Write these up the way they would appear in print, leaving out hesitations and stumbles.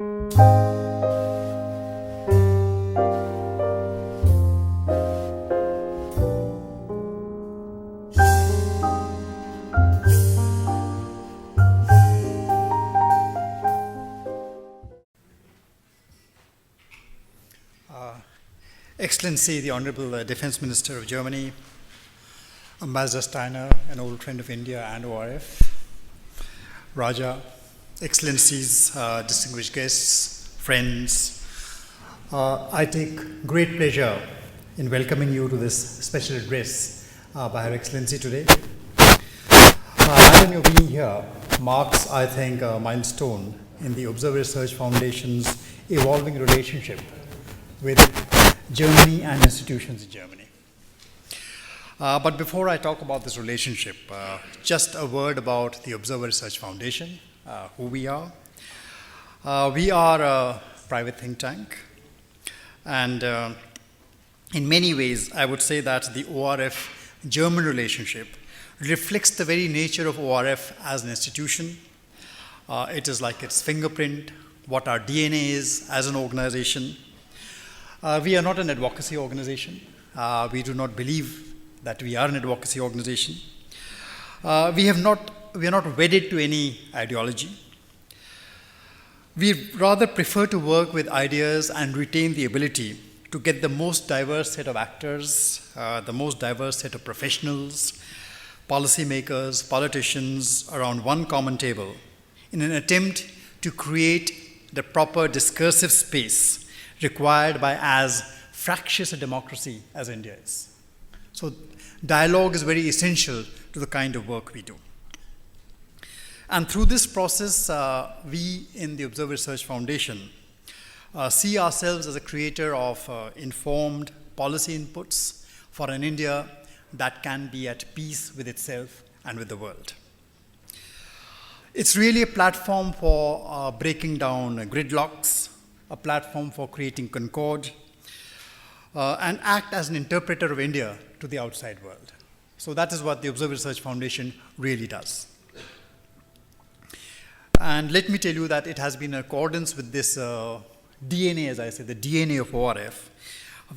Excellency, the Honorable Defense Minister of Germany, Ambassador Steiner, an old friend of India and ORF, Raja, Excellencies, distinguished guests, friends, I take great pleasure in welcoming you to this special address by Her Excellency today. Having you being here marks, I think, a milestone in the Observer Research Foundation's evolving relationship with Germany and institutions in Germany. But before I talk about this relationship, just a word about the Observer Research Foundation, who we are. We are a private think tank, and in many ways, I would say that the ORF-German relationship reflects the very nature of ORF as an institution. It is like its fingerprint, what our DNA is as an organization. We are not an advocacy organization. We do not believe that we are an advocacy organization. We are not wedded to any ideology. We rather prefer to work with ideas and retain the ability to get the most diverse set of actors, the most diverse set of professionals, policymakers, politicians around one common table in an attempt to create the proper discursive space required by as fractious a democracy as India is. So dialogue is very essential to the kind of work we do. And through this process, we in the Observer Research Foundation see ourselves as a creator of informed policy inputs for an India that can be at peace with itself and with the world. It's really a platform for breaking down gridlocks, a platform for creating concord, and act as an interpreter of India to the outside world. So that is what the Observer Research Foundation really does. And let me tell you that it has been in accordance with this DNA, as I say, the DNA of ORF,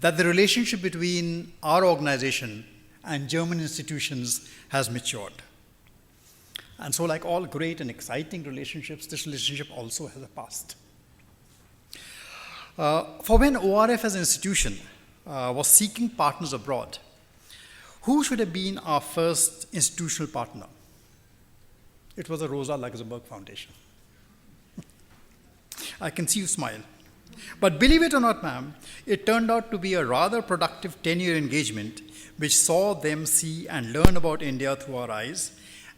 that the relationship between our organization and German institutions has matured. And so like all great and exciting relationships, this relationship also has a past. For when ORF as an institution was seeking partners abroad, who should have been our first institutional partner? It was the Rosa Luxemburg Foundation. I can see you smile. But believe it or not, ma'am, it turned out to be a rather productive 10-year engagement which saw them see and learn about India through our eyes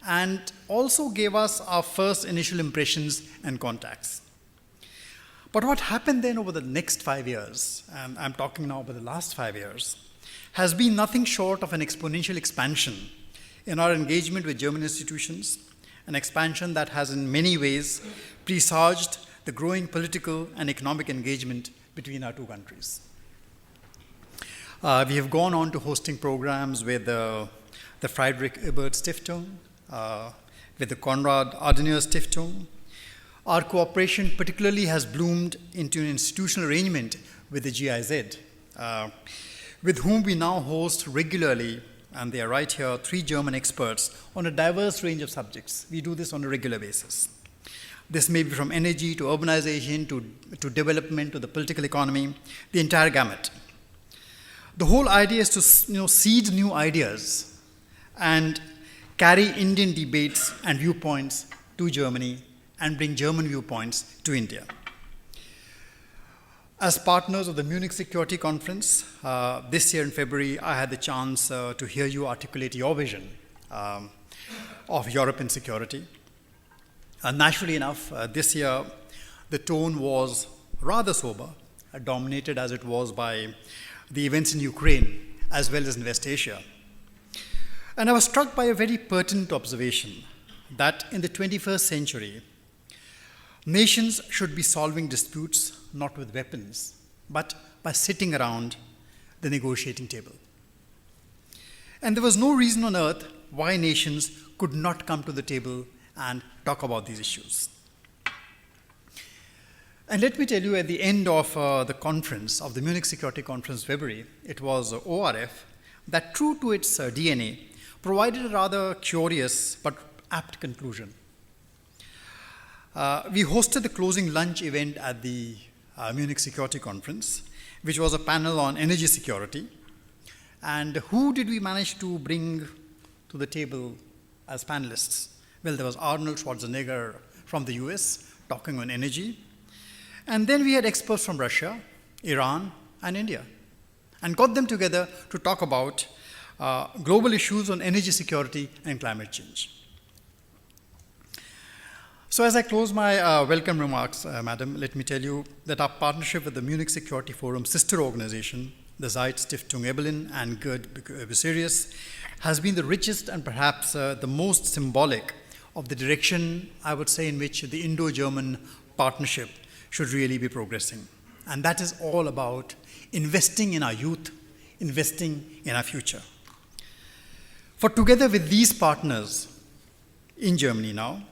and also gave us our first initial impressions and contacts. But what happened then over the next 5 years, and I'm talking now about the last 5 years, has been nothing short of an exponential expansion in our engagement with German institutions, an expansion that has in many ways presaged the growing political and economic engagement between our two countries. We have gone on to hosting programs with the Friedrich Ebert Stiftung, with the Konrad Adenauer Stiftung. Our cooperation particularly has bloomed into an institutional arrangement with the GIZ, with whom we now host regularly, and they are right here, 3 German experts on a diverse range of subjects. We do this on a regular basis. This may be from energy to urbanization to development to the political economy, the entire gamut. The whole idea is to seed new ideas and carry Indian debates and viewpoints to Germany and bring German viewpoints to India. As partners of the Munich Security Conference, this year in February, I had the chance to hear you articulate your vision of Europe in security. Naturally enough, this year, the tone was rather sober, dominated as it was by the events in Ukraine, as well as in West Asia. And I was struck by a very pertinent observation that in the 21st century, nations should be solving disputes not with weapons, but by sitting around the negotiating table. And there was no reason on earth why nations could not come to the table and talk about these issues. And let me tell you, at the end of the conference, of the Munich Security Conference, February, it was ORF that, true to its DNA, provided a rather curious but apt conclusion. We hosted the closing lunch event at the Munich Security Conference, which was a panel on energy security. And who did we manage to bring to the table as panelists? Well, there was Arnold Schwarzenegger from the US talking on energy. And then we had experts from Russia, Iran, and India, and got them together to talk about global issues on energy security and climate change. So as I close my welcome remarks, Madam, let me tell you that our partnership with the Munich Security Forum sister organization, the Zeitstiftung Ebelin and Gerd Bucerius, has been the richest and perhaps the most symbolic of the direction, I would say, in which the Indo-German partnership should really be progressing. And that is all about investing in our youth, investing in our future. For together with these partners in Germany now,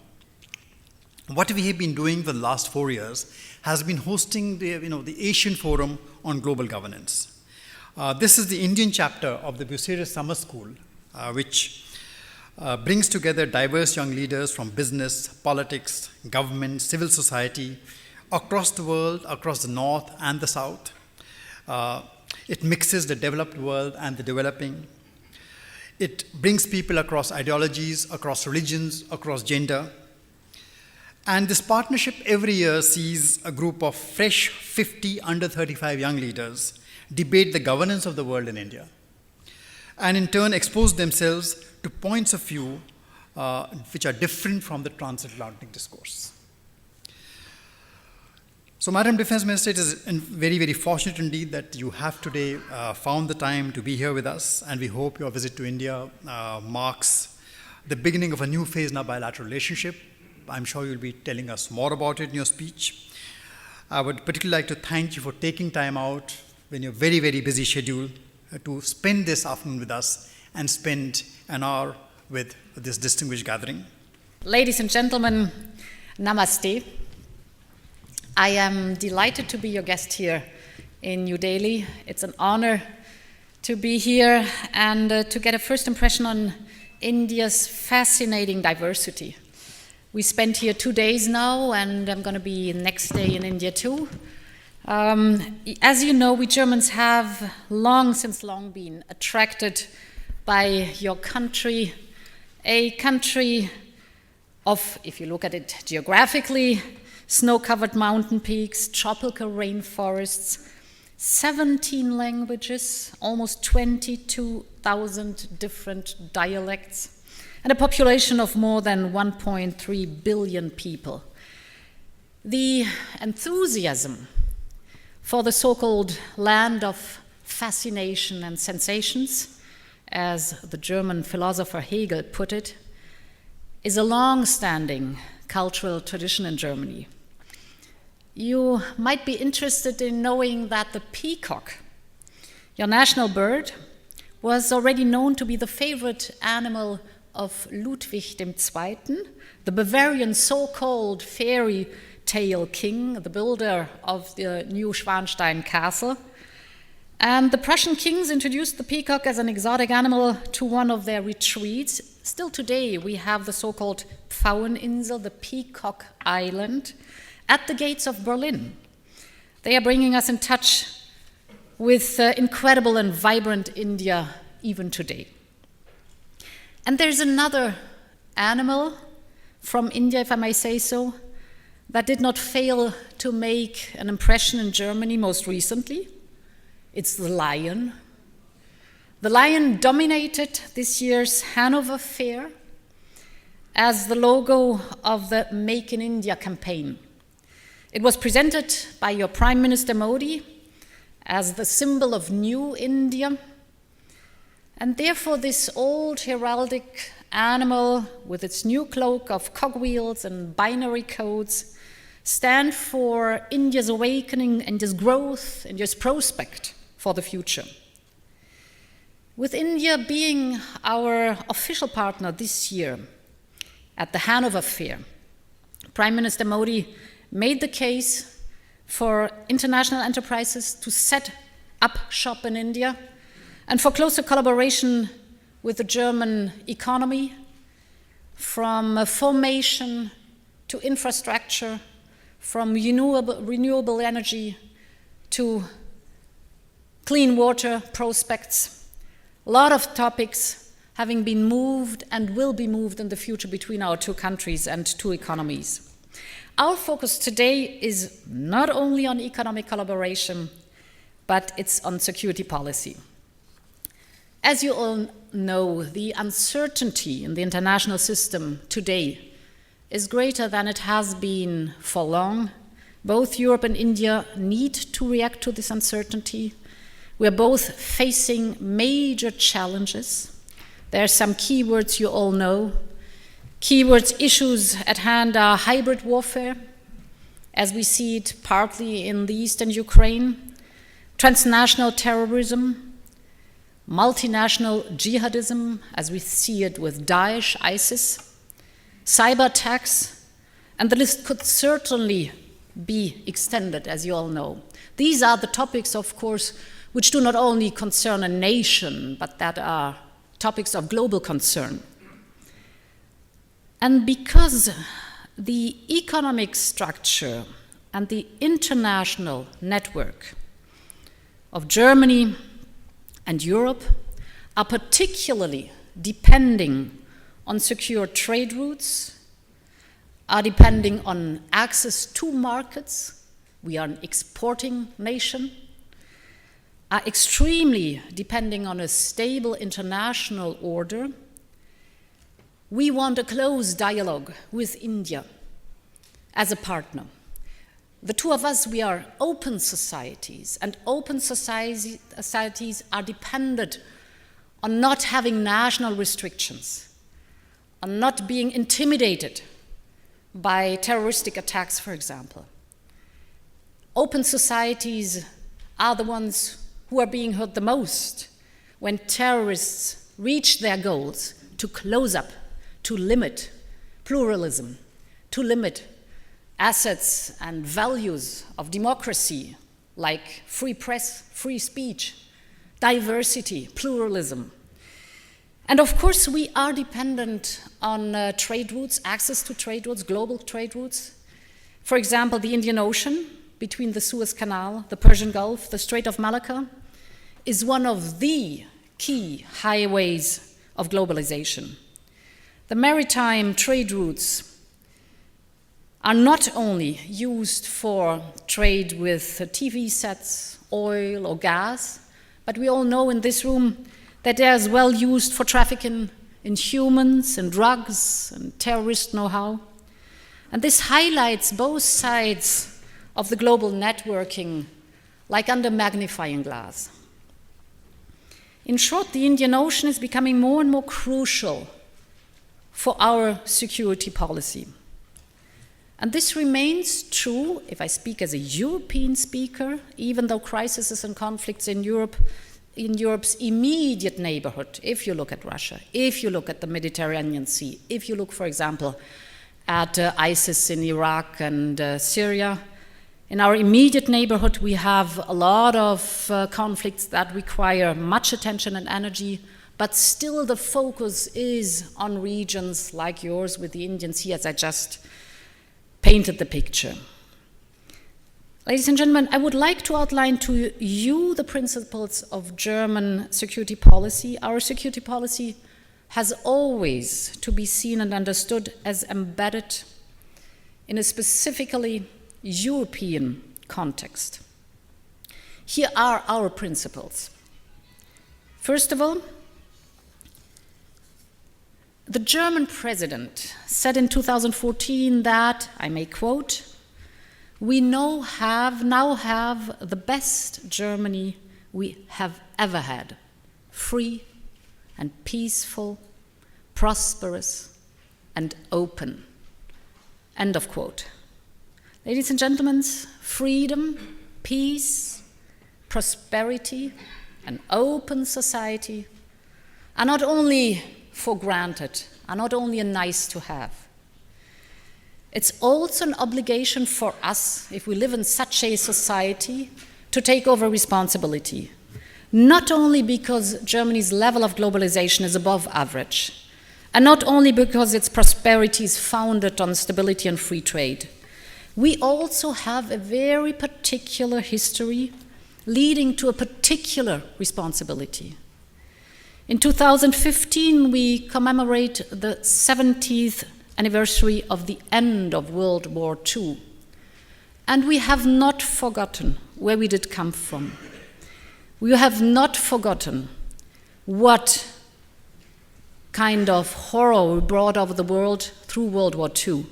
what we have been doing for the last 4 years has been hosting the Asian Forum on Global Governance. This is the Indian chapter of the Bucerius Summer School, which brings together diverse young leaders from business, politics, government, civil society, across the world, across the North and the South. It mixes the developed world and the developing. It brings people across ideologies, across religions, across gender. And this partnership every year sees a group of fresh 50 under 35 young leaders debate the governance of the world in India, and in turn expose themselves to points of view which are different from the transatlantic discourse. So, Madam Defense Minister, it is very, very fortunate indeed that you have today found the time to be here with us, and we hope your visit to India marks the beginning of a new phase in our bilateral relationship. I'm sure you'll be telling us more about it in your speech. I would particularly like to thank you for taking time out in your very, very busy schedule to spend this afternoon with us and spend an hour with this distinguished gathering. Ladies and gentlemen, namaste. I am delighted to be your guest here in New Delhi. It's an honor to be here and to get a first impression on India's fascinating diversity. We spent here 2 days now, and I'm going to be next day in India too. As you know, we Germans have since long been attracted by your country, a country of, if you look at it geographically, snow-covered mountain peaks, tropical rainforests, 17 languages, almost 22,000 different dialects, and a population of more than 1.3 billion people. The enthusiasm for the so-called land of fascination and sensations, as the German philosopher Hegel put it, is a long-standing cultural tradition in Germany. You might be interested in knowing that the peacock, your national bird, was already known to be the favorite animal of Ludwig II, the Bavarian so-called fairy tale king, the builder of the new Schwanstein castle. And the Prussian kings introduced the peacock as an exotic animal to one of their retreats. Still today, we have the so-called Pfaueninsel, the Peacock Island, at the gates of Berlin. They are bringing us in touch with incredible and vibrant India even today. And there's another animal from India, if I may say so, that did not fail to make an impression in Germany most recently. It's the lion. The lion dominated this year's Hanover Fair as the logo of the Make in India campaign. It was presented by your Prime Minister Modi as the symbol of New India, and therefore this old heraldic animal with its new cloak of cogwheels and binary codes stand for India's awakening, India's growth, India's prospect for the future. With India being our official partner this year at the Hanover Fair, Prime Minister Modi made the case for international enterprises to set up shop in India, and for closer collaboration with the German economy, from formation to infrastructure, from renewable energy to clean water prospects. A lot of topics having been moved and will be moved in the future between our two countries and two economies. Our focus today is not only on economic collaboration, but it's on security policy. As you all know, the uncertainty in the international system today is greater than it has been for long. Both Europe and India need to react to this uncertainty. We are both facing major challenges. There are some keywords you all know. Keywords issues at hand are hybrid warfare, as we see it partly in the eastern Ukraine, transnational terrorism, multinational jihadism, as we see it with Daesh, ISIS, cyber attacks, and the list could certainly be extended, as you all know. These are the topics, of course, which do not only concern a nation, but that are topics of global concern. And because the economic structure and the international network of Germany and Europe are particularly depending on secure trade routes, are depending on access to markets, we are an exporting nation, are extremely depending on a stable international order. We want a close dialogue with India as a partner. The two of us, we are open societies, and open societies are dependent on not having national restrictions, on not being intimidated by terroristic attacks, for example. Open societies are the ones who are being hurt the most when terrorists reach their goals to close up, to limit pluralism, to limit assets and values of democracy like free press, free speech, diversity, pluralism. And of course, we are dependent on trade routes, access to trade routes, global trade routes. For example, the Indian Ocean between the Suez Canal, the Persian Gulf, the Strait of Malacca is one of the key highways of globalization. The maritime trade routes are not only used for trade with TV sets, oil or gas, but we all know in this room that they are as well used for trafficking in humans and drugs and terrorist know-how. And this highlights both sides of the global networking like under magnifying glass. In short, the Indian Ocean is becoming more and more crucial for our security policy. And this remains true if I speak as a European speaker, even though crises and conflicts in Europe's immediate neighborhood, if you look at Russia, if you look at the Mediterranean Sea, if you look, for example, at ISIS in Iraq and Syria, in our immediate neighborhood, we have a lot of conflicts that require much attention and energy, but still the focus is on regions like yours with the Indian Sea, as I just painted the picture. Ladies and gentlemen, I would like to outline to you the principles of German security policy. Our security policy has always to be seen and understood as embedded in a specifically European context. Here are our principles. First of all, the German president said in 2014 that, I may quote, "We now have the best Germany we have ever had, free and peaceful, prosperous and open." End of quote. Ladies and gentlemen, freedom, peace, prosperity, and open society are not only for granted, are not only a nice to have. it's also an obligation for us, if we live in such a society, to take over responsibility. Not only because Germany's level of globalization is above average, and not only because its prosperity is founded on stability and free trade. We also have a very particular history leading to a particular responsibility. In 2015, we commemorate the 70th anniversary of the end of World War II. And we have not forgotten where we did come from. We have not forgotten what kind of horror we brought over the world through World War II.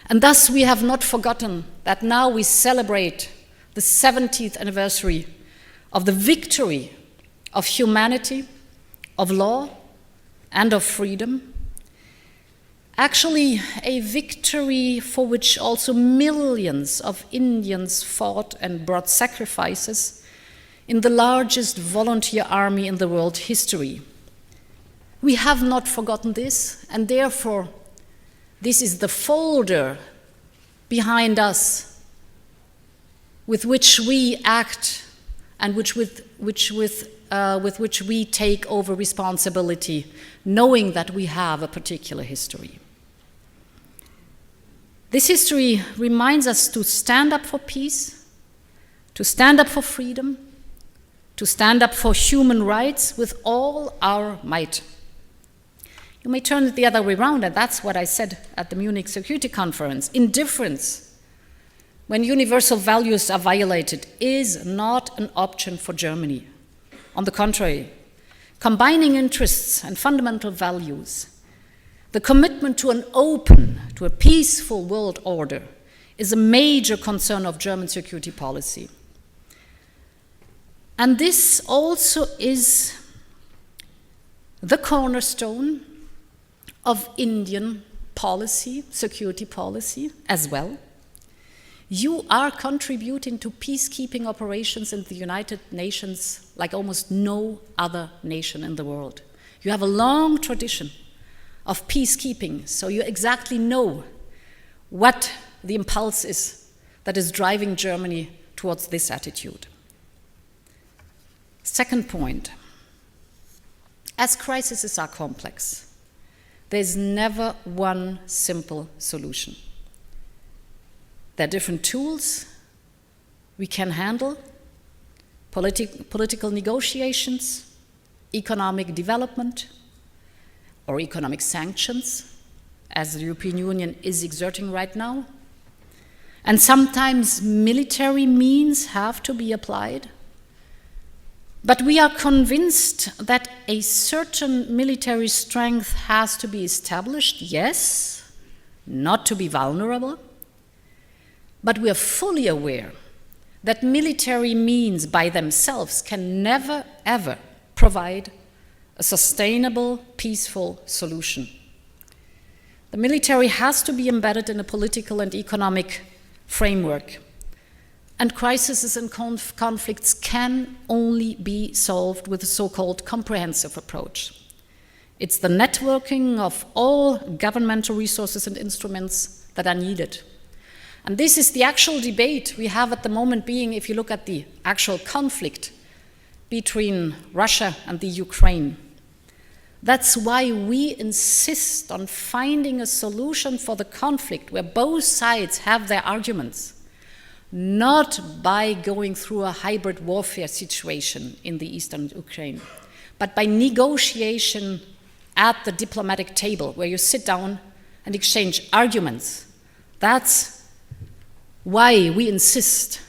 And thus we have not forgotten that now we celebrate the 70th anniversary of the victory of humanity, of law, and of freedom. Actually, a victory for which also millions of Indians fought and brought sacrifices in the largest volunteer army in the world history. We have not forgotten this, and therefore, this is the folder behind us with which we act and with which we take over responsibility, knowing that we have a particular history. This history reminds us to stand up for peace, to stand up for freedom, to stand up for human rights with all our might. You may turn it the other way around, and that's what I said at the Munich Security Conference. Indifference, when universal values are violated, is not an option for Germany. On the contrary, combining interests and fundamental values, the commitment to an open, to a peaceful world order, is a major concern of German security policy. And this also is the cornerstone of Indian policy, security policy as well. You are contributing to peacekeeping operations in the United Nations like almost no other nation in the world. You have a long tradition of peacekeeping, so you exactly know what the impulse is that is driving Germany towards this attitude. Second point, as crises are complex, there's never one simple solution. There are different tools we can handle: political negotiations, economic development, or economic sanctions, as the European Union is exerting right now. And sometimes military means have to be applied. But we are convinced that a certain military strength has to be established, yes, not to be vulnerable. But we are fully aware that military means by themselves can never, ever provide a sustainable, peaceful solution. The military has to be embedded in a political and economic framework. And crises and conflicts can only be solved with a so-called comprehensive approach. It's the networking of all governmental resources and instruments that are needed. And this is the actual debate we have at the moment, being, if you look at the actual conflict between Russia and the Ukraine. That's why we insist on finding a solution for the conflict where both sides have their arguments, not by going through a hybrid warfare situation in the eastern Ukraine, but by negotiation at the diplomatic table where you sit down and exchange arguments. That's why we insist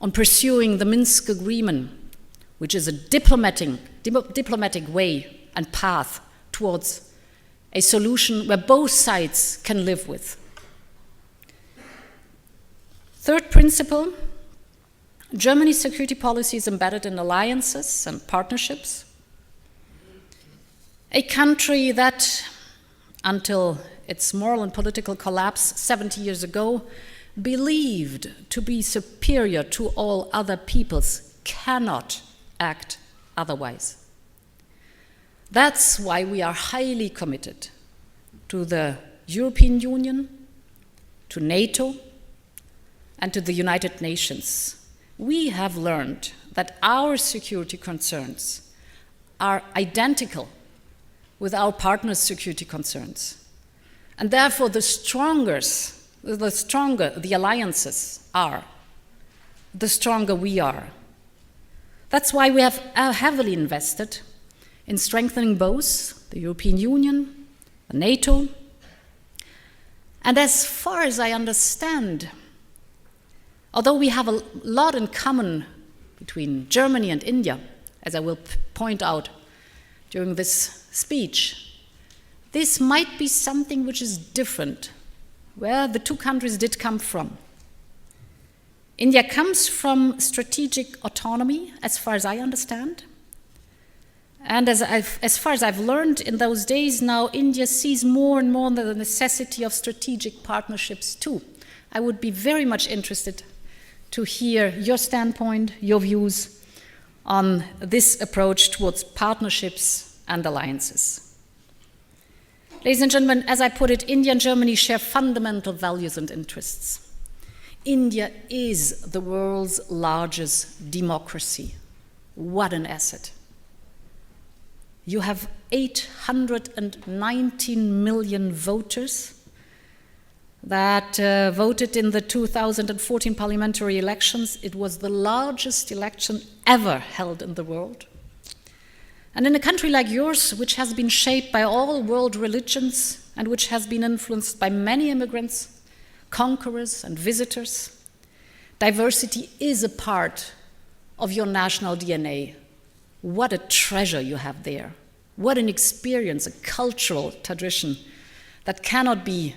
on pursuing the Minsk agreement, which is a diplomatic way and path towards a solution where both sides can live with. Third principle, Germany's security policy is embedded in alliances and partnerships. A country that, until its moral and political collapse 70 years ago, believed to be superior to all other peoples, cannot act otherwise. That's why we are highly committed to the European Union, to NATO, and to the United Nations, we have learned that our security concerns are identical with our partners' security concerns. And therefore, the stronger the alliances are, the stronger we are. That's why we have heavily invested in strengthening both the European Union, NATO, and as far as I understand, although we have a lot in common between Germany and India, as I will point out during this speech, this might be something which is different, where the two countries did come from. India comes from strategic autonomy, as far as I understand. And as far as I've learned in those days now, India sees more and more the necessity of strategic partnerships too. I would be very much interested to hear your standpoint, your views on this approach towards partnerships and alliances. Ladies and gentlemen, as I put it, India and Germany share fundamental values and interests. India is the world's largest democracy. What an asset. You have 819 million voters that voted in the 2014 parliamentary elections. It was the largest election ever held in the world. And in a country like yours, which has been shaped by all world religions and which has been influenced by many immigrants, conquerors and visitors, diversity is a part of your national DNA. What a treasure you have there. What an experience, a cultural tradition that cannot be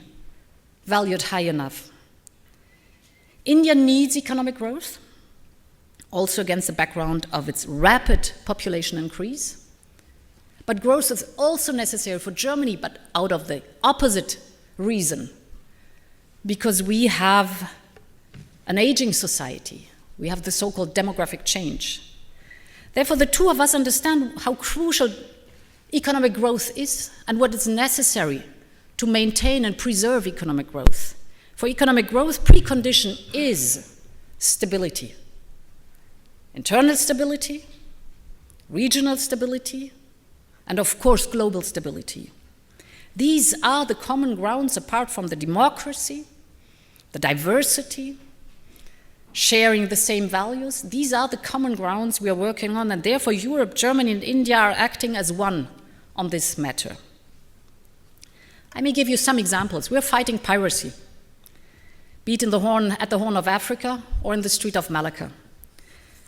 valued high enough. India needs economic growth, also against the background of its rapid population increase. But growth is also necessary for Germany, but out of the opposite reason, because we have an aging society. We have the so-called demographic change. Therefore, the two of us understand how crucial economic growth is and what is necessary to maintain and preserve economic growth. For economic growth, precondition is stability. Internal stability, regional stability, and of course, global stability. These are the common grounds apart from the democracy, the diversity, sharing the same values. These are the common grounds we are working on, and therefore Europe, Germany, and India are acting as one on this matter. I may give you some examples. We're fighting piracy, be it at the Horn of Africa or in the Strait of Malacca.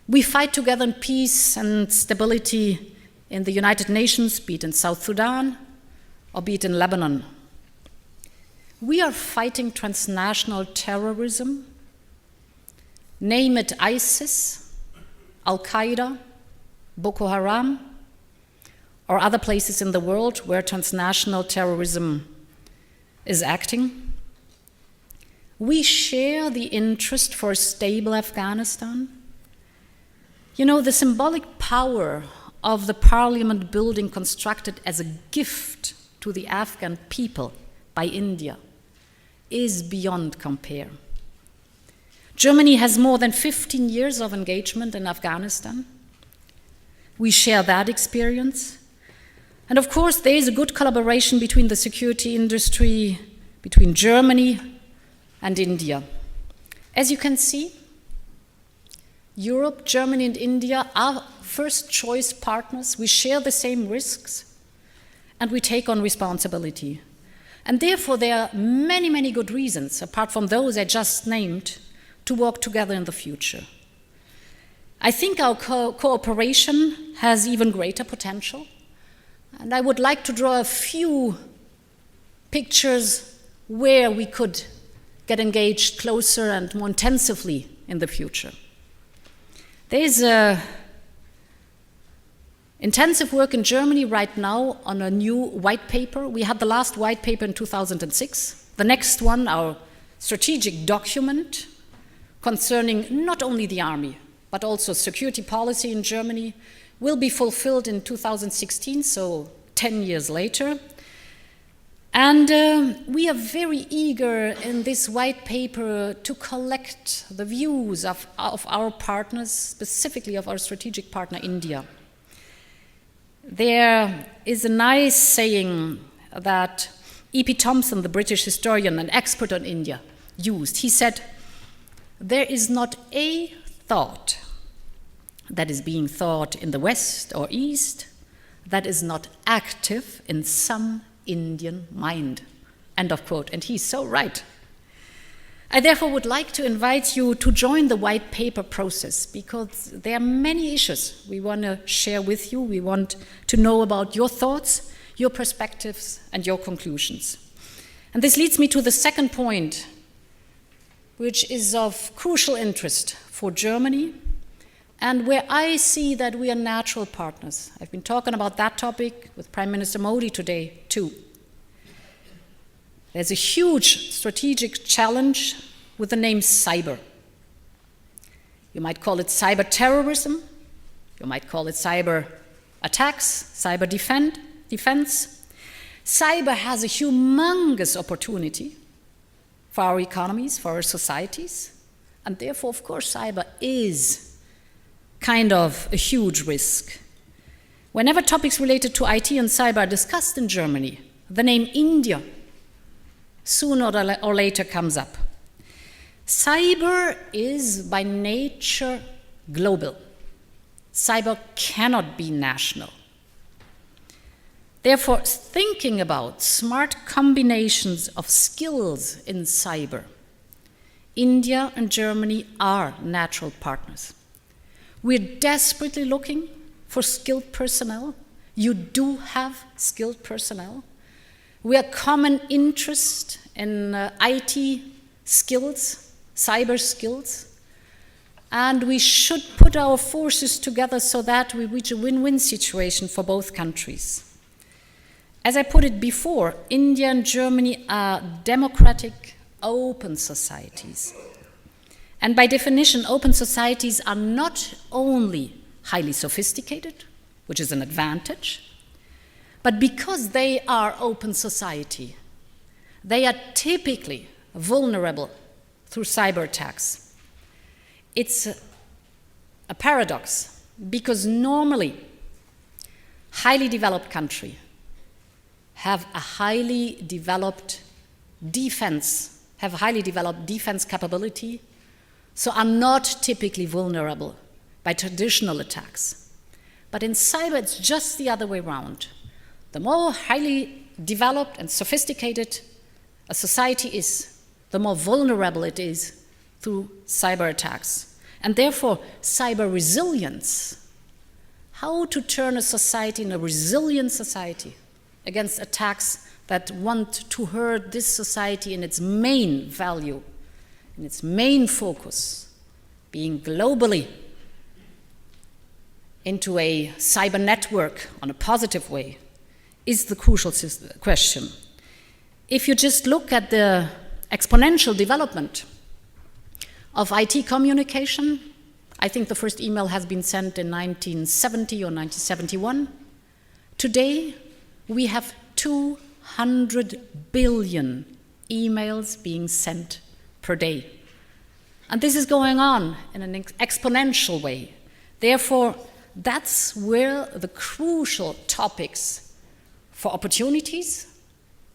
We fight together in peace and stability in the United Nations, be it in South Sudan or be it in Lebanon. We are fighting transnational terrorism. Name it ISIS, Al-Qaeda, Boko Haram, or other places in the world where transnational terrorism is acting. We share the interest for a stable Afghanistan. You know, the symbolic power of the parliament building constructed as a gift to the Afghan people by India is beyond compare. Germany has more than 15 years of engagement in Afghanistan. We share that experience. And of course, there is a good collaboration between the security industry, between Germany and India. As you can see, Europe, Germany, and India are first choice partners. We share the same risks, and we take on responsibility. And therefore, there are many, many good reasons, apart from those I just named, to work together in the future. I think our cooperation has even greater potential, and I would like to draw a few pictures where we could get engaged closer and more intensively in the future. There is intensive work in Germany right now on a new white paper. We had the last white paper in 2006. The next one, our strategic document concerning not only the army, but also security policy in Germany, will be fulfilled in 2016, so 10 years later. And we are very eager in this white paper to collect the views of our partners, specifically of our strategic partner, India. There is a nice saying that E.P. Thompson, the British historian and expert on India, used. He said, "There is not a thought that is being thought in the West or East that is not active in some Indian mind." End of quote. And he's so right. I therefore would like to invite you to join the white paper process, because there are many issues we want to share with you. We want to know about your thoughts, your perspectives, and your conclusions. And this leads me to the second point, which is of crucial interest for Germany, and where I see that we are natural partners. I've been talking about that topic with Prime Minister Modi today, too. There's a huge strategic challenge with the name cyber. You might call it cyber terrorism. You might call it cyber attacks, cyber defense. Cyber has a humongous opportunity for our economies, for our societies, and therefore, of course, cyber is kind of a huge risk. Whenever topics related to IT and cyber are discussed in Germany, the name India sooner or later comes up. Cyber is by nature global. Cyber cannot be national. Therefore, thinking about smart combinations of skills in cyber, India and Germany are natural partners. We're desperately looking for skilled personnel. You do have skilled personnel. We have common interest in IT skills, cyber skills, and we should put our forces together so that we reach a win-win situation for both countries. As I put it before, India and Germany are democratic, open societies. And by definition, open societies are not only highly sophisticated, which is an advantage, but because they are open society, they are typically vulnerable through cyber attacks. It's a paradox, because normally highly developed countries have a highly developed defense capability, so are not typically vulnerable by traditional attacks. But in cyber, it's just the other way around. The more highly developed and sophisticated a society is, the more vulnerable it is through cyber attacks. And therefore, cyber resilience, how to turn a society into a resilient society against attacks that want to hurt this society in its main value, in its main focus, being globally into a cyber network on a positive way, is the crucial question. If you just look at the exponential development of IT communication, I think the first email has been sent in 1970 or 1971. Today, we have 200 billion emails being sent per day. And this is going on in an exponential way. Therefore, that's where the crucial topics for opportunities,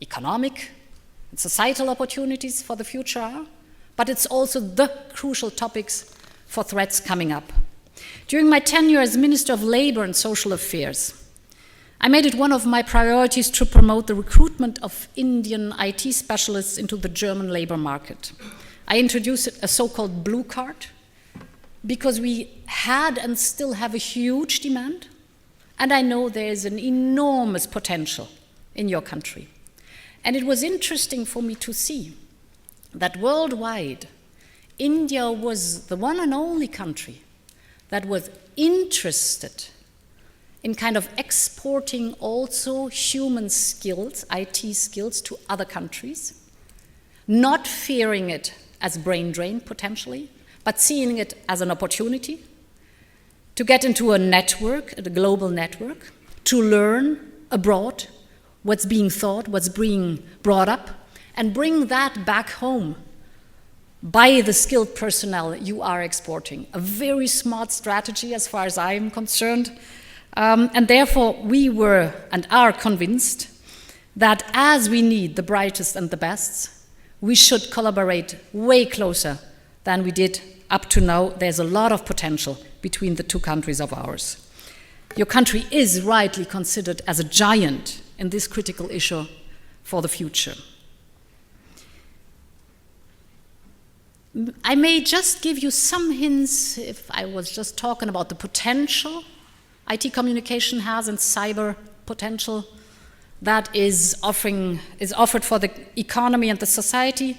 economic and societal opportunities for the future are, but it's also the crucial topics for threats coming up. During my tenure as Minister of Labor and Social Affairs, I made it one of my priorities to promote the recruitment of Indian IT specialists into the German labor market. I introduced a so-called blue card because we had and still have a huge demand, and I know there is an enormous potential in your country. And it was interesting for me to see that worldwide, India was the one and only country that was interested in kind of exporting also human skills, IT skills, to other countries, not fearing it as brain drain potentially, but seeing it as an opportunity to get into a network, a global network, to learn abroad what's being thought, what's being brought up, and bring that back home by the skilled personnel you are exporting. A very smart strategy as far as I am concerned. And therefore, we were and are convinced that as we need the brightest and the best, we should collaborate way closer than we did up to now. There's a lot of potential between the two countries of ours. Your country is rightly considered as a giant in this critical issue for the future. I may just give you some hints if I was just talking about the potential IT communication has and cyber potential that is offered for the economy and the society.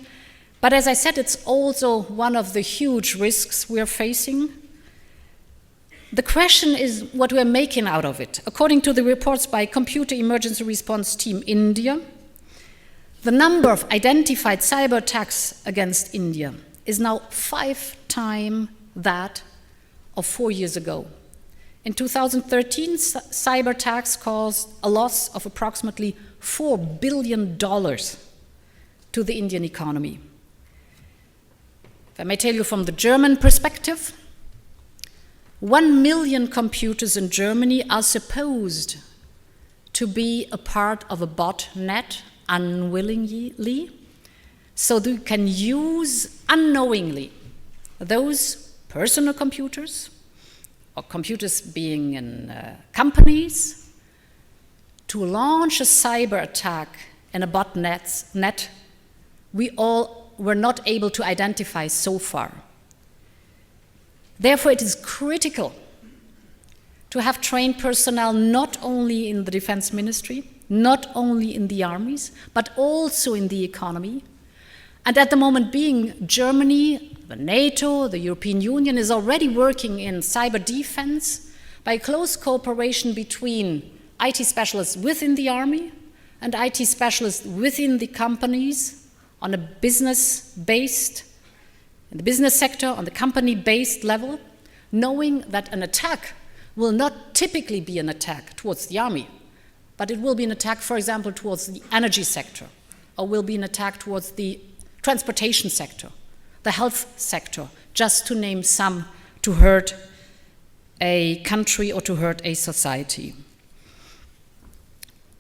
But as I said, it's also one of the huge risks we're facing. The question is what we're making out of it. According to the reports by Computer Emergency Response Team India, the number of identified cyber attacks against India is now 5 times that of 4 years ago. In 2013, cyber attacks caused a loss of approximately $4 billion to the Indian economy. If I may tell you from the German perspective, 1 million computers in Germany are supposed to be a part of a botnet unwillingly, so they can use unknowingly those personal computers or computers being in companies to launch a cyber attack in a botnet we all were not able to identify so far. Therefore, it is critical to have trained personnel not only in the defense ministry, not only in the armies, but also in the economy. And at the moment being, Germany, the NATO, the European Union is already working in cyber defense by close cooperation between IT specialists within the army and IT specialists within the companies on a business-based, in the business sector, on the company-based level, knowing that an attack will not typically be an attack towards the army, but it will be an attack, for example, towards the energy sector, or will be an attack towards the transportation sector, the health sector, just to name some, to hurt a country or to hurt a society.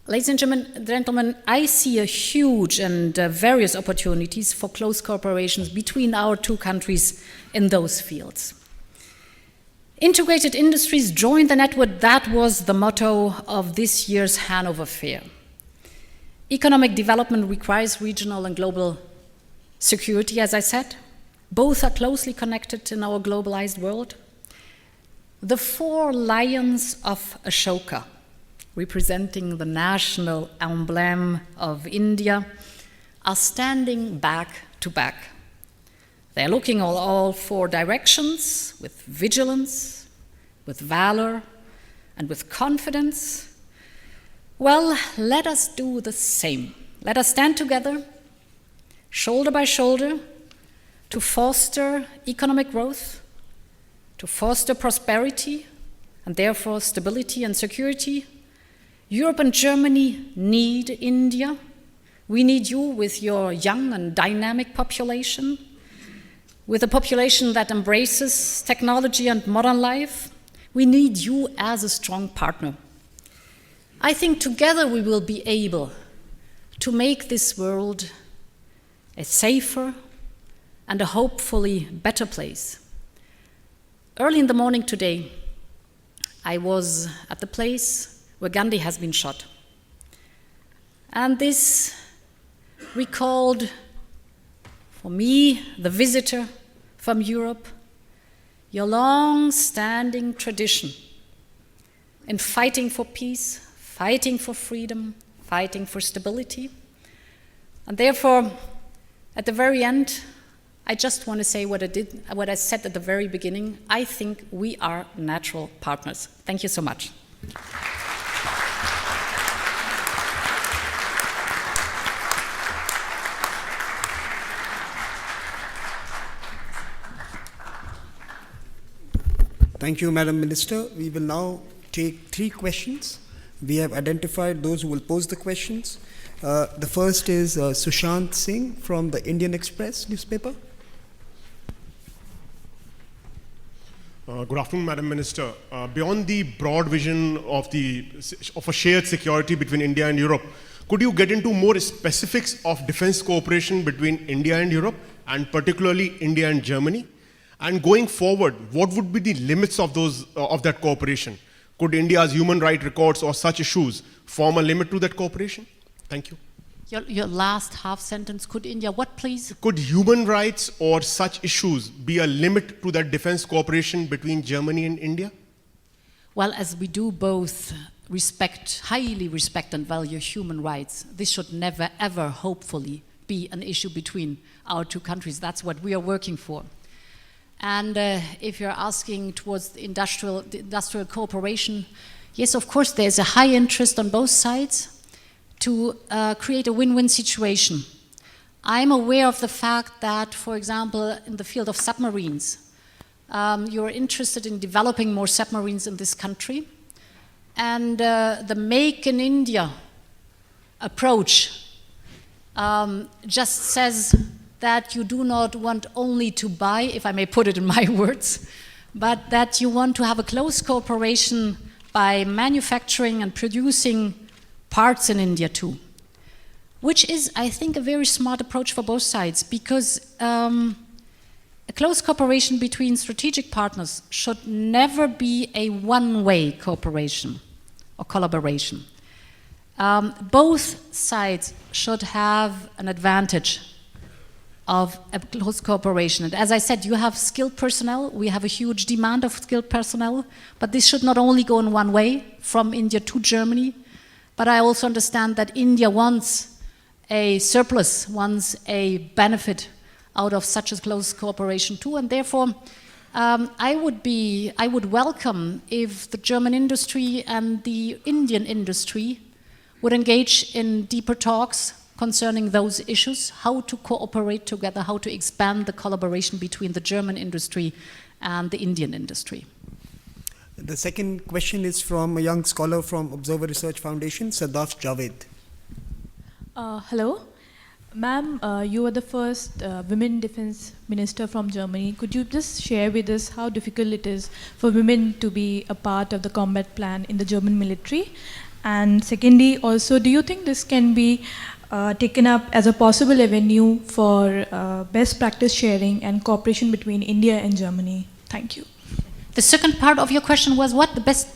Ladies and gentlemen, I see a huge and various opportunities for close cooperations between our two countries in those fields. Integrated industries join the network, that was the motto of this year's Hanover Fair. Economic development requires regional and global security, as I said. Both are closely connected in our globalized world. The 4 lions of Ashoka, representing the national emblem of India, are standing back to back. They're looking all 4 directions with vigilance, with valor, and with confidence. Well, let us do the same. Let us stand together, shoulder by shoulder, to foster economic growth, to foster prosperity, and therefore stability and security. Europe and Germany need India. We need you with your young and dynamic population, with a population that embraces technology and modern life. We need you as a strong partner. I think together we will be able to make this world a safer and a hopefully better place. Early in the morning today, I was at the place where Gandhi has been shot. And this recalled, for me, the visitor from Europe, your long-standing tradition in fighting for peace, fighting for freedom, fighting for stability. And therefore, at the very end, I just want to say what I said at the very beginning. I think we are natural partners. Thank you so much. Thank you, Madam Minister. We will now take 3 questions We have identified those who will pose the questions. The first is Sushant Singh from the Indian Express newspaper. Good afternoon, Madam Minister. Beyond the broad vision of a shared security between India and Europe, could you get into more specifics of defense cooperation between India and Europe, and particularly India and Germany? And going forward, what would be the limits of that cooperation? Could India's human rights records or such issues form a limit to that cooperation? Thank you. Your last half sentence, could India what, please? Could human rights or such issues be a limit to that defense cooperation between Germany and India? Well, as we do both highly respect and value human rights, this should never, ever, hopefully, be an issue between our two countries. That's what we are working for. And if you're asking towards the industrial cooperation, yes, of course, there's a high interest on both sides to create a win-win situation. I'm aware of the fact that, for example, in the field of submarines, you're interested in developing more submarines in this country. And the Make in India approach just says that you do not want only to buy, if I may put it in my words, but that you want to have a close cooperation by manufacturing and producing parts in India too, which is, I think, a very smart approach for both sides, because a close cooperation between strategic partners should never be a one-way cooperation or collaboration. Both sides should have an advantage of a close cooperation. And as I said, you have skilled personnel, we have a huge demand of skilled personnel, but this should not only go in one way, from India to Germany, but I also understand that India wants a surplus, wants a benefit out of such a close cooperation too, and therefore I would welcome if the German industry and the Indian industry would engage in deeper talks concerning those issues, how to cooperate together, how to expand the collaboration between the German industry and the Indian industry. The second question is from a young scholar from Observer Research Foundation, Siddharth Javed. Hello. Ma'am, you are the first women defense minister from Germany. Could you just share with us how difficult it is for women to be a part of the combat plan in the German military? And secondly, also, do you think this can be taken up as a possible avenue for best practice sharing and cooperation between India and Germany? Thank you. The second part of your question was what? The best?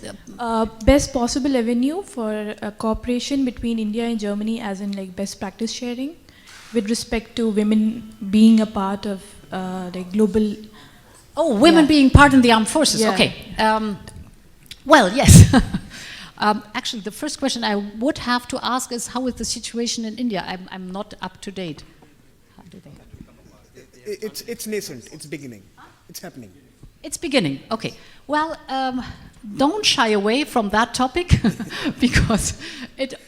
Best possible avenue for cooperation between India and Germany, as in like best practice sharing with respect to women being a part of the global... Oh, women being part in the armed forces, okay. Well, yes. Actually, the first question I would have to ask is, how is the situation in India? I'm not up to date. How do they? It's nascent, it's beginning, it's happening. It's beginning, okay. Well, don't shy away from that topic because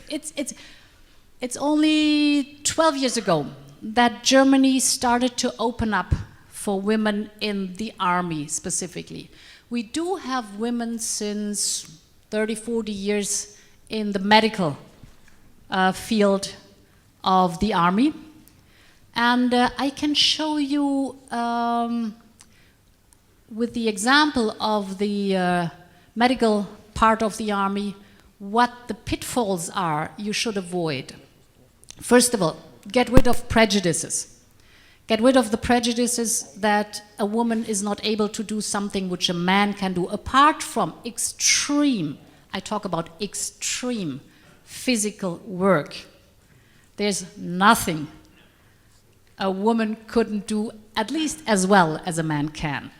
it's only 12 years ago that Germany started to open up for women in the army specifically. We do have women since 30, 40 years in the medical field of the army. And I can show you with the example of the medical part of the army, what the pitfalls are you should avoid. First of all, get rid of prejudices. Get rid of the prejudices that a woman is not able to do something which a man can do, apart from extreme, I talk about extreme physical work. There's nothing a woman couldn't do at least as well as a man can.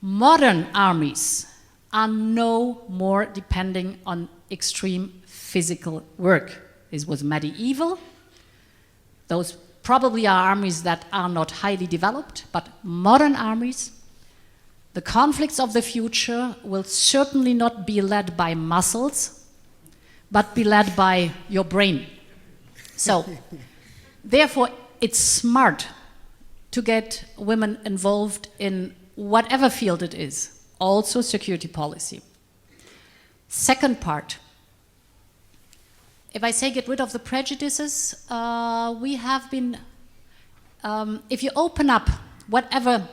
Modern armies are no more depending on extreme physical work. This was medieval. Those probably are armies that are not highly developed, but modern armies, the conflicts of the future will certainly not be led by muscles, but be led by your brain. So, therefore, it's smart to get women involved in whatever field it is, also security policy. Second part, if I say get rid of the prejudices, we have been, if you open up whatever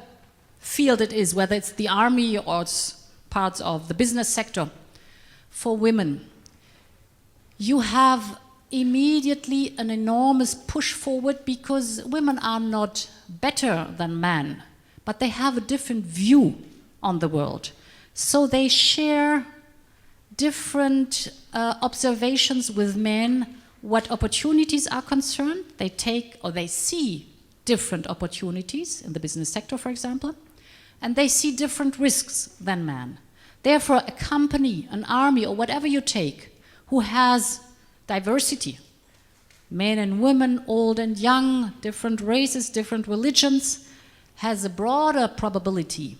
field it is, whether it's the army or it's parts of the business sector, for women, you have immediately an enormous push forward because women are not better than men, but they have a different view on the world. So they share different observations with men what opportunities are concerned. They take or they see different opportunities in the business sector, for example, and they see different risks than men. Therefore, a company, an army, or whatever you take, who has diversity, men and women, old and young, different races, different religions, has a broader probability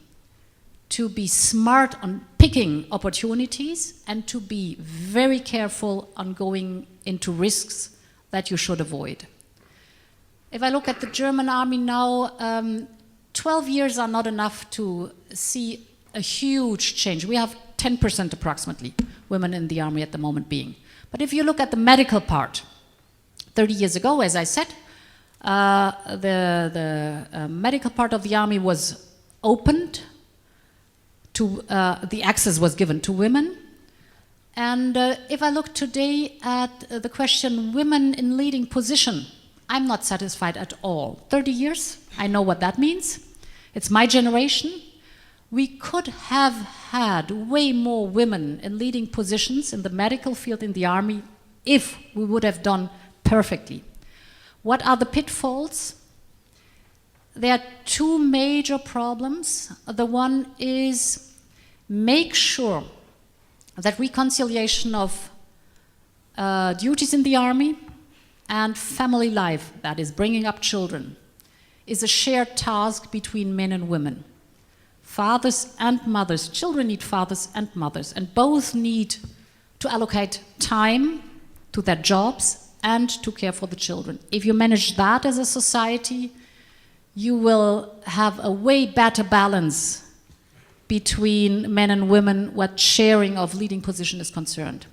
to be smart on picking opportunities and to be very careful on going into risks that you should avoid. If I look at the German army now, 12 years are not enough to see a huge change. We have 10% approximately women in the army at the moment being. But if you look at the medical part, 30 years ago, as I said, the medical part of the army was opened to, the access was given to women. And if I look today at the question, women in leading position, I'm not satisfied at all. 30 years, I know what that means. It's my generation. We could have had way more women in leading positions in the medical field in the army if we would have done perfectly. What are the pitfalls? There are two major problems. The one is make sure that reconciliation of duties in the army and family life, that is bringing up children, is a shared task between men and women. Fathers and mothers, children need fathers and mothers, and both need to allocate time to their jobs and to care for the children. If you manage that as a society, you will have a way better balance between men and women what sharing of leading position is concerned.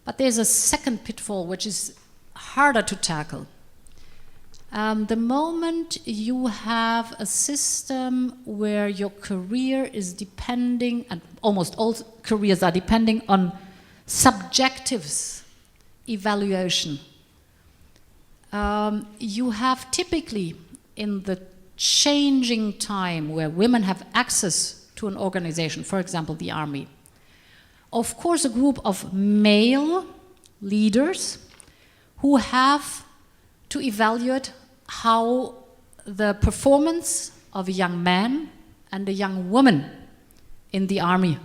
But there's a second pitfall which is harder to tackle. The moment you have a system where your career is depending, and almost all careers are depending on subjectives evaluation, you have typically in the changing time where women have access to an organization, for example, the army, of course a group of male leaders who have to evaluate how the performance of a young man and a young woman in the army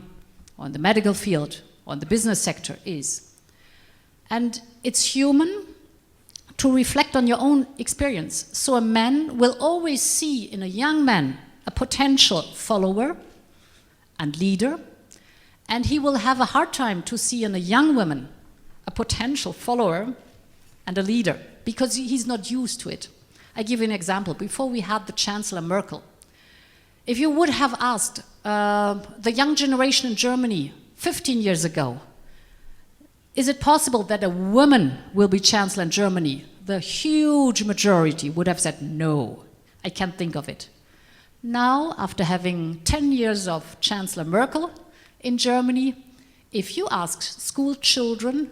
or in the medical field or in the business sector is. And it's human to reflect on your own experience. So a man will always see in a young man a potential follower and leader, and he will have a hard time to see in a young woman a potential follower and a leader, because he's not used to it. I give you an example. Before we had the Chancellor Merkel, if you would have asked the young generation in Germany 15 years ago, is it possible that a woman will be Chancellor in Germany? The huge majority would have said, no, I can't think of it. Now, after having 10 years of Chancellor Merkel in Germany, if you ask school children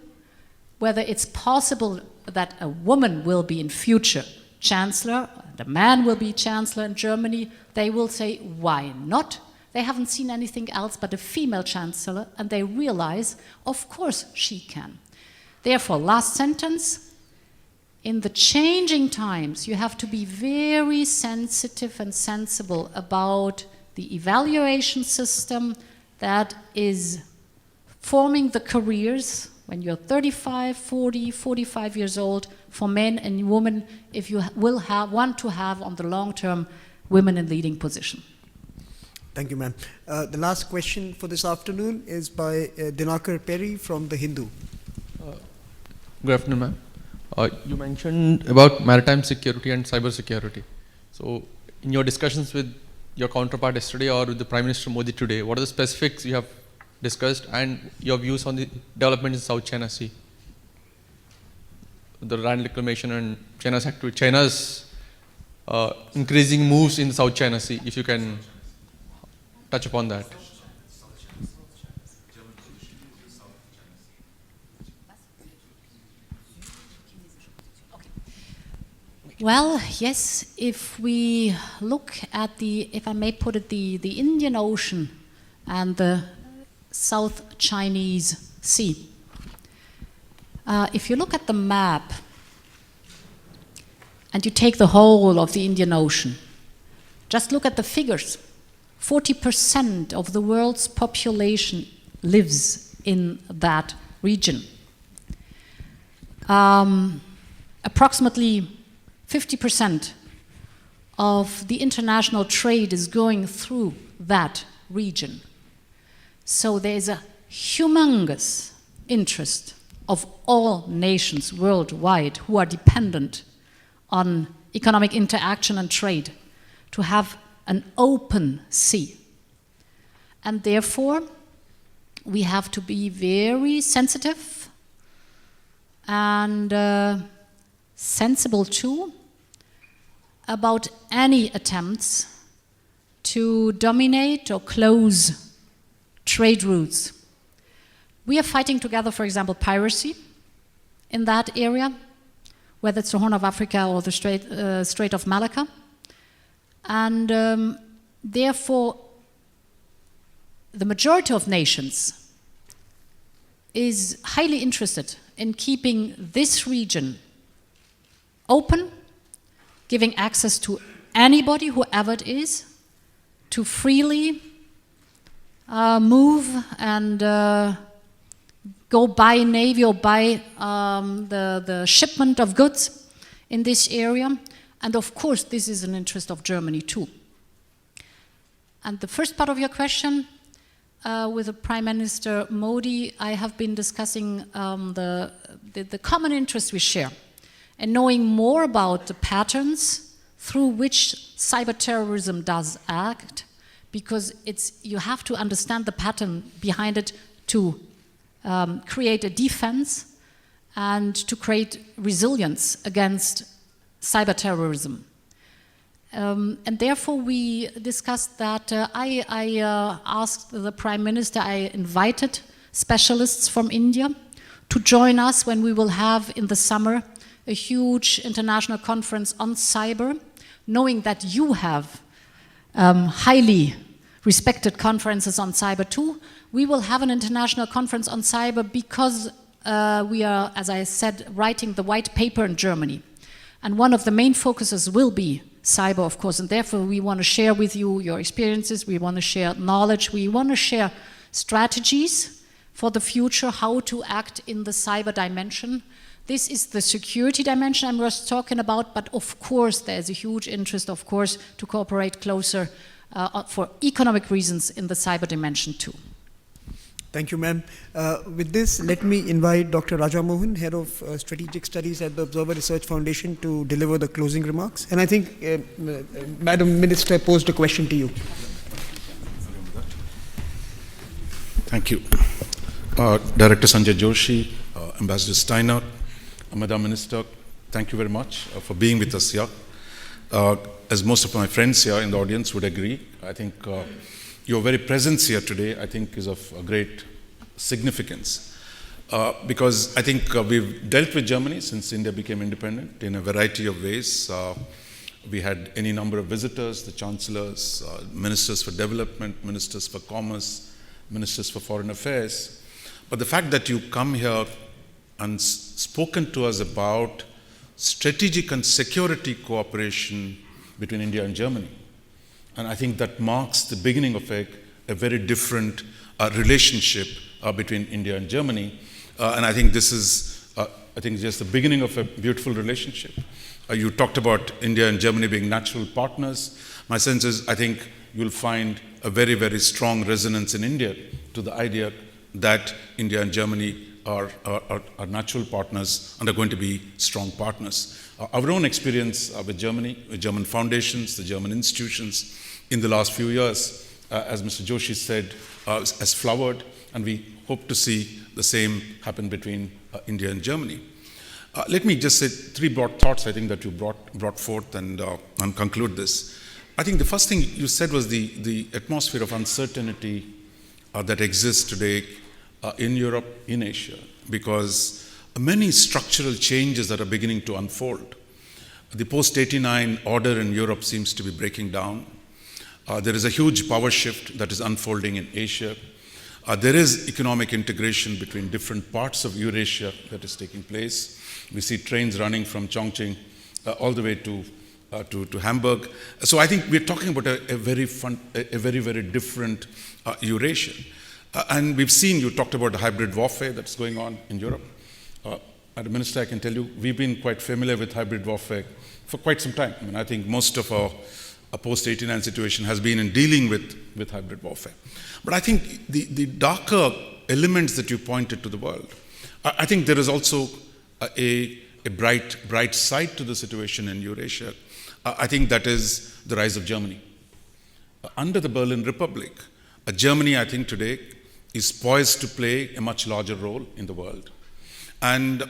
whether it's possible that a woman will be in future Chancellor, and a man will be Chancellor in Germany, they will say, why not? They haven't seen anything else but a female Chancellor, and they realize, of course she can. Therefore, last sentence, in the changing times, you have to be very sensitive and sensible about the evaluation system that is forming the careers when you're 35, 40, 45 years old for men and women, if you will want to have on the long term women in leading position. Thank you, ma'am. The last question for this afternoon is by Dinakar Perry from The Hindu. Good afternoon, ma'am. You mentioned about maritime security and cyber security. So, in your discussions with your counterpart yesterday or with the Prime Minister Modi today, what are the specifics you have discussed and your views on the development in South China Sea? the land reclamation and China's increasing moves in South China Sea, if you can touch upon that. Well, yes, if we look at if I may put it, the Indian Ocean and the South Chinese Sea, if you look at the map and you take the whole of the Indian Ocean, just look at the figures. 40% of the world's population lives in that region. Approximately 50% of the international trade is going through that region. So there is a humongous interest of all nations worldwide who are dependent on economic interaction and trade to have an open sea. And therefore, we have to be very sensitive and sensible too about any attempts to dominate or close trade routes. We are fighting together, for example, piracy in that area, whether it's the Horn of Africa or the Strait of Malacca. And therefore, the majority of nations is highly interested in keeping this region open, giving access to anybody, whoever it is, to freely move and go by navy or by the shipment of goods in this area. And of course, this is an interest of Germany too. And the first part of your question, with the Prime Minister Modi, I have been discussing the common interest we share and knowing more about the patterns through which cyber terrorism does act, because you have to understand the pattern behind it to create a defense and to create resilience against cyber terrorism. And therefore we discussed that I asked the Prime Minister, I invited specialists from India to join us when we will have in the summer a huge international conference on cyber, knowing that you have highly respected conferences on cyber too. We will have an international conference on cyber because we are, as I said, writing the white paper in Germany. And one of the main focuses will be cyber, of course, and therefore we want to share with you your experiences, we want to share knowledge, we want to share strategies for the future, how to act in the cyber dimension. This is the security dimension I was talking about, but of course there's a huge interest, of course, to cooperate closer for economic reasons in the cyber dimension too. Thank you, ma'am. With this, let me invite Dr. Raja Mohan, Head of Strategic Studies at the Observer Research Foundation, to deliver the closing remarks. And I think Madam Minister posed a question to you. Thank you. Director Sanjay Joshi, Ambassador Steiner, Madam Minister, thank you very much for being with us here. As most of my friends here in the audience would agree, I think your very presence here today, I think, is of great significance. Because I think we've dealt with Germany since India became independent in a variety of ways. We had any number of visitors, the chancellors, ministers for development, ministers for commerce, ministers for foreign affairs. But the fact that you come here and spoken to us about strategic and security cooperation between India and Germany. And I think that marks the beginning of a very different relationship between India and Germany. And I think this is, just the beginning of a beautiful relationship. You talked about India and Germany being natural partners. My sense is, I think you'll find a very, very strong resonance in India to the idea that India and Germany are natural partners and are going to be strong partners. Our own experience with Germany, with German foundations, the German institutions in the last few years, as Mr. Joshi said, has flowered, and we hope to see the same happen between India and Germany. Let me just say three broad thoughts I think that you brought forth and conclude this. I think the first thing you said was the atmosphere of uncertainty that exists today in Europe, in Asia, because many structural changes that are beginning to unfold. The post-89 order in Europe seems to be breaking down. There is a huge power shift that is unfolding in Asia. There is economic integration between different parts of Eurasia that is taking place. We see trains running from Chongqing all the way to Hamburg. So I think we're talking about a very, very different Eurasia. And we've seen, you talked about the hybrid warfare that's going on in Europe. Madam Minister, I can tell you, we've been quite familiar with hybrid warfare for quite some time. I mean, I think most of our post-89 situation has been in dealing with hybrid warfare. But I think the darker elements that you pointed to the world, I think there is also a bright side to the situation in Eurasia. I think that is the rise of Germany. Under the Berlin Republic, Germany, I think today, is poised to play a much larger role in the world. And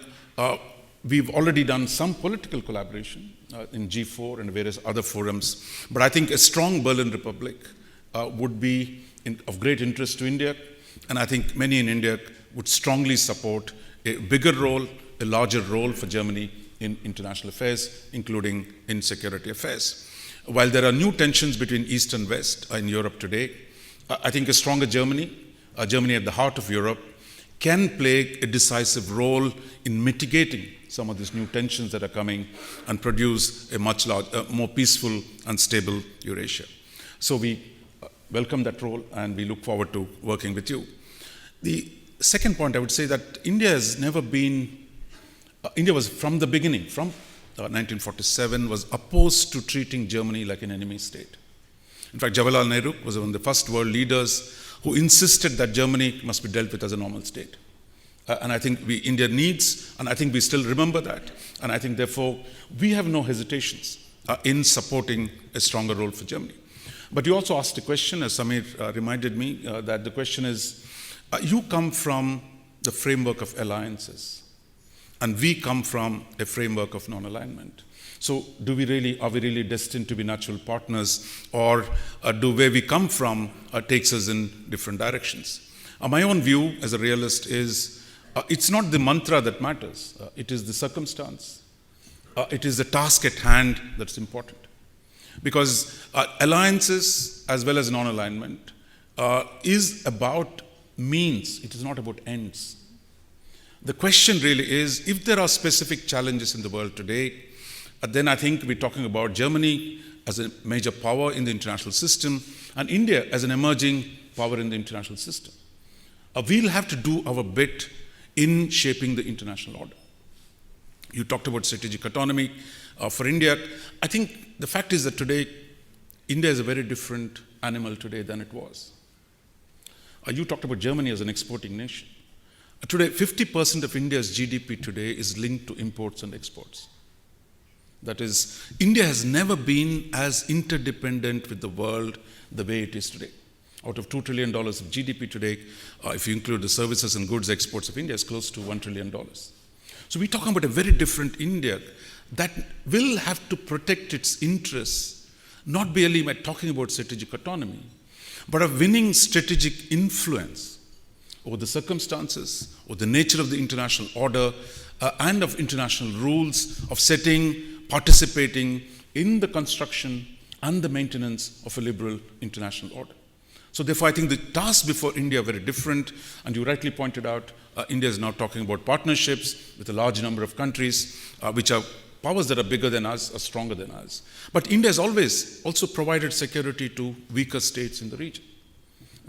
we've already done some political collaboration in G4 and various other forums. But I think a strong Berlin Republic would be of great interest to India. And I think many in India would strongly support a bigger role, a larger role for Germany in international affairs, including in security affairs. While there are new tensions between East and West in Europe today, I think a stronger Germany, Germany at the heart of Europe, can play a decisive role in mitigating some of these new tensions that are coming and produce a much more peaceful and stable Eurasia. So we welcome that role and we look forward to working with you. The second point, I would say that India has never been, India was from the beginning, from 1947, was opposed to treating Germany like an enemy state. In fact, Jawaharlal Nehru was one of the first world leaders who insisted that Germany must be dealt with as a normal state. And I think India needs, and I think we still remember that. And I think, therefore, we have no hesitations in supporting a stronger role for Germany. But you also asked a question, as Samir reminded me, that the question is, you come from the framework of alliances, and we come from a framework of non-alignment. So are we really destined to be natural partners, or do where we come from takes us in different directions? My own view as a realist is, it's not the mantra that matters, it is the circumstance. It is the task at hand that's important. Because alliances as well as non-alignment is about means, it is not about ends. The question really is, if there are specific challenges in the world today, then I think we're talking about Germany as a major power in the international system and India as an emerging power in the international system. We'll have to do our bit in shaping the international order. You talked about strategic autonomy for India. I think the fact is that today, India is a very different animal today than it was. You talked about Germany as an exporting nation. Today, 50% of India's GDP today is linked to imports and exports. That is, India has never been as interdependent with the world the way it is today. Out of $2 trillion of GDP today, if you include the services and goods exports of India, is close to $1 trillion. So we're talking about a very different India that will have to protect its interests, not merely by talking about strategic autonomy, but of winning strategic influence over the circumstances, or the nature of the international order, and of international rules, of setting, participating in the construction and the maintenance of a liberal international order. So therefore, I think the tasks before India are very different, and you rightly pointed out, India is now talking about partnerships with a large number of countries, which are powers that are bigger than us, are stronger than us. But India has always also provided security to weaker states in the region.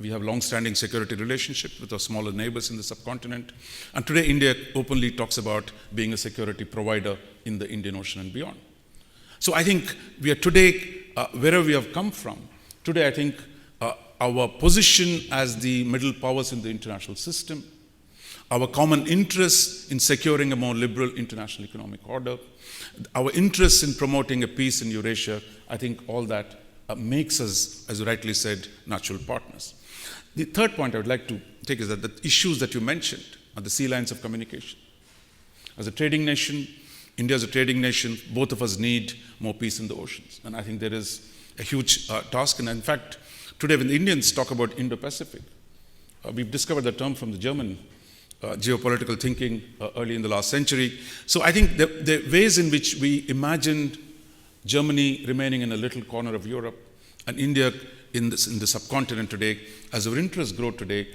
We have long-standing security relationships with our smaller neighbors in the subcontinent. And today, India openly talks about being a security provider in the Indian Ocean and beyond. So I think we are today, wherever we have come from, today I think our position as the middle powers in the international system, our common interest in securing a more liberal international economic order, our interest in promoting a peace in Eurasia, I think all that makes us, as you rightly said, natural partners. The third point I would like to take is that the issues that you mentioned are the sea lines of communication. As a trading nation, India is a trading nation, both of us need more peace in the oceans. And I think there is a huge task. And in fact, today when the Indians talk about Indo-Pacific, we've discovered the term from the German geopolitical thinking early in the last century. So I think the ways in which we imagined Germany remaining in a little corner of Europe and India in the subcontinent today, as our interests grow today,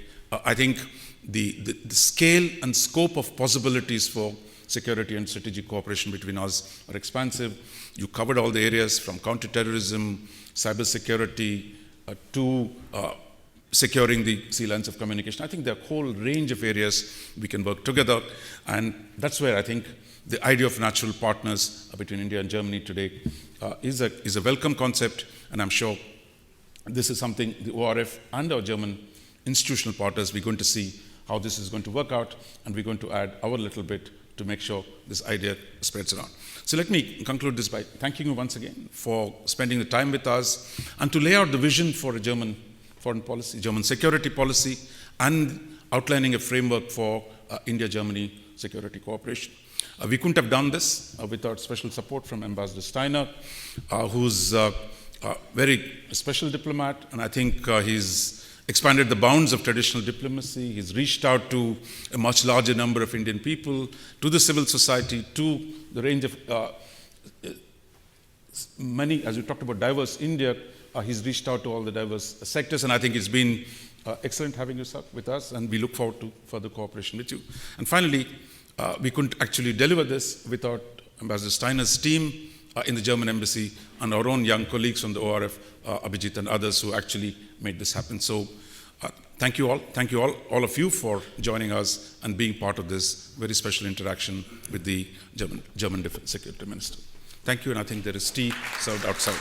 I think the scale and scope of possibilities for security and strategic cooperation between us are expansive. You covered all the areas from counterterrorism, cybersecurity, to securing the sea lines of communication. I think there are a whole range of areas we can work together, and that's where I think the idea of natural partners between India and Germany today is a welcome concept, and I'm sure this is something the ORF and our German institutional partners, we're going to see how this is going to work out, and we're going to add our little bit to make sure this idea spreads around. So let me conclude this by thanking you once again for spending the time with us and to lay out the vision for a German foreign policy, German security policy, and outlining a framework for India-Germany security cooperation. We couldn't have done this without special support from Ambassador Steiner, who's a very special diplomat, and I think he's expanded the bounds of traditional diplomacy. He's reached out to a much larger number of Indian people, to the civil society, to the range of many, as you talked about diverse India, he's reached out to all the diverse sectors, and I think it's been excellent having you, sir, with us, and we look forward to further cooperation with you. And finally, we couldn't actually deliver this without Ambassador Steiner's team in the German embassy and our own young colleagues from the ORF, Abhijit and others who actually made this happen. So thank you all of you for joining us and being part of this very special interaction with the German Defense Security Minister. Thank you, and I think there is tea served outside.